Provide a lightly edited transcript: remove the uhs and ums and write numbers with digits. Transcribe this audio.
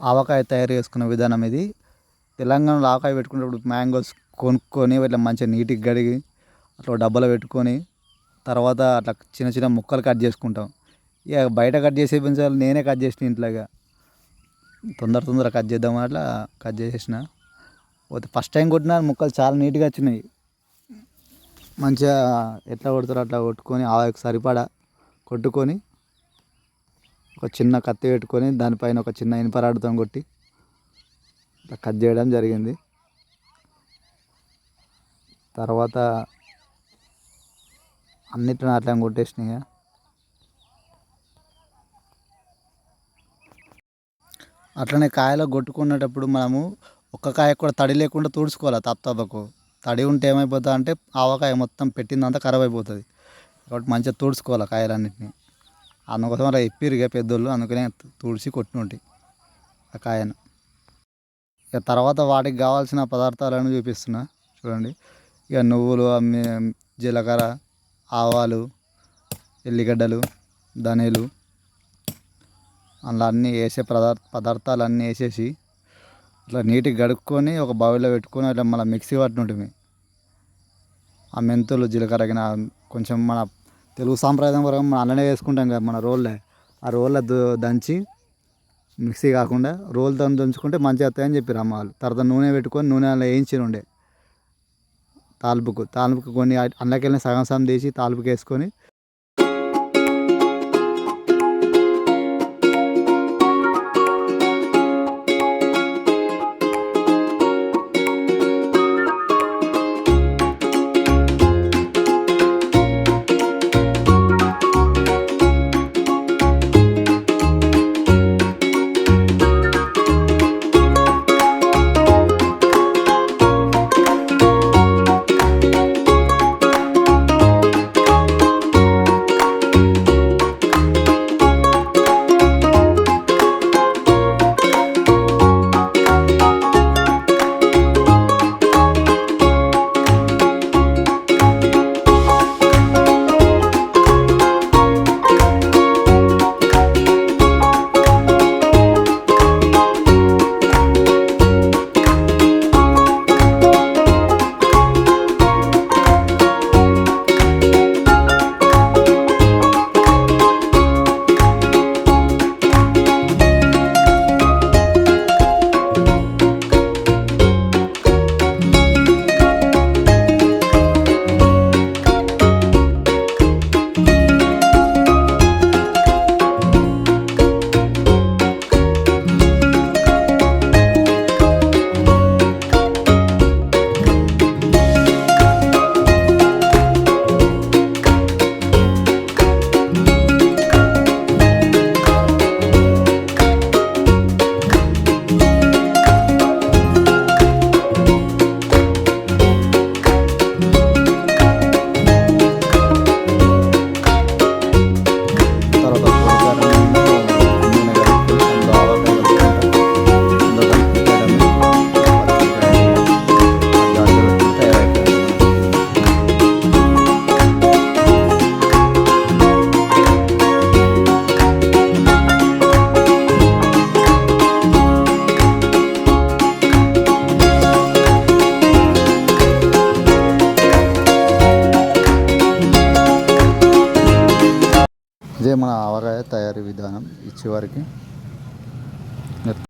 ఆవకాయ తయారు చేసుకునే విధానం ఇది. తెలంగాణలో ఆవకాయ పెట్టుకునేటప్పుడు మ్యాంగోస్ కొనుక్కొని ఇట్లా మంచిగా నీట్గా కడిగి అట్లా డబ్బాలో పెట్టుకొని తర్వాత అట్లా చిన్న చిన్న ముక్కలు కట్ చేసుకుంటాం. ఇక బయట కట్ చేసే పెంచాలి, నేనే కట్ చేసిన ఇంట్లో. ఇక తొందర కట్ చేద్దామని అట్లా కట్ చేసేసిన. పోతే ఫస్ట్ టైం కొట్టిన ముక్కలు చాలా నీట్గా వచ్చినాయి. మంచిగా ఎట్లా కొడతారో అట్లా కొట్టుకొని ఆవకు సరిపడా కొట్టుకొని ఒక చిన్న కత్తి పెట్టుకొని దానిపైన ఒక చిన్న ఇనుప రాడ్తో కొట్టి ఇట్లా కట్ చేయడం జరిగింది. తర్వాత అన్నిటిని అట్లా కొట్టేసినాయి. అట్లనే కాయలో కొట్టుకునేటప్పుడు మనము ఒక్క కాయ కూడా తడి లేకుండా తుడుచుకోవాలి. తప్పకు తడి ఉంటే ఏమైపోతుంది అంటే ఆవకాయ మొత్తం పెట్టిందంతా ఖరాబ్ అయిపోతుంది. కాబట్టి మంచిగా తుడుచుకోవాలి కాయలన్నింటినీ. అందుకోసం అలా ఇప్పిరిగా పెద్దోళ్ళు, అందుకనే తుడిచి కొట్టినుంటాయి ఆ కాయను. ఇక తర్వాత వాటికి కావాల్సిన పదార్థాలను చూపిస్తున్నా చూడండి. ఇక నువ్వులు, జీలకర్ర, ఆవాలు, ఎల్లిగడ్డలు, ధనియాలు అందులో అన్నీ వేసే పదార్థాలన్నీ వేసేసి ఇట్లా నీట్గా కడుక్కొని ఒక బౌల్లో పెట్టుకొని అట్లా మళ్ళీ మిక్సీ పట్టినట్టు ఆ మెంతులు, జీలకర్ర కొంచెం మన తెలుగు సాంప్రదాయం వరకు మనం అలానే వేసుకుంటాం కదా మన రోల్లో. ఆ రోల్లో దంచి మిక్సీ కాకుండా రోల్తో దంచుకుంటే మంచిగా వస్తాయని చెప్పారు అమ్మ వాళ్ళు. తర్వాత నూనె పెట్టుకొని నూనె అలా వేయించి ఉండే తాలింపుకు కొన్ని అందులోకెళ్ళి సగం తీసి తాలింపుకి వేసుకొని ఇదే మన ఆవకాయ తయారీ విధానం. ఈ చివరికి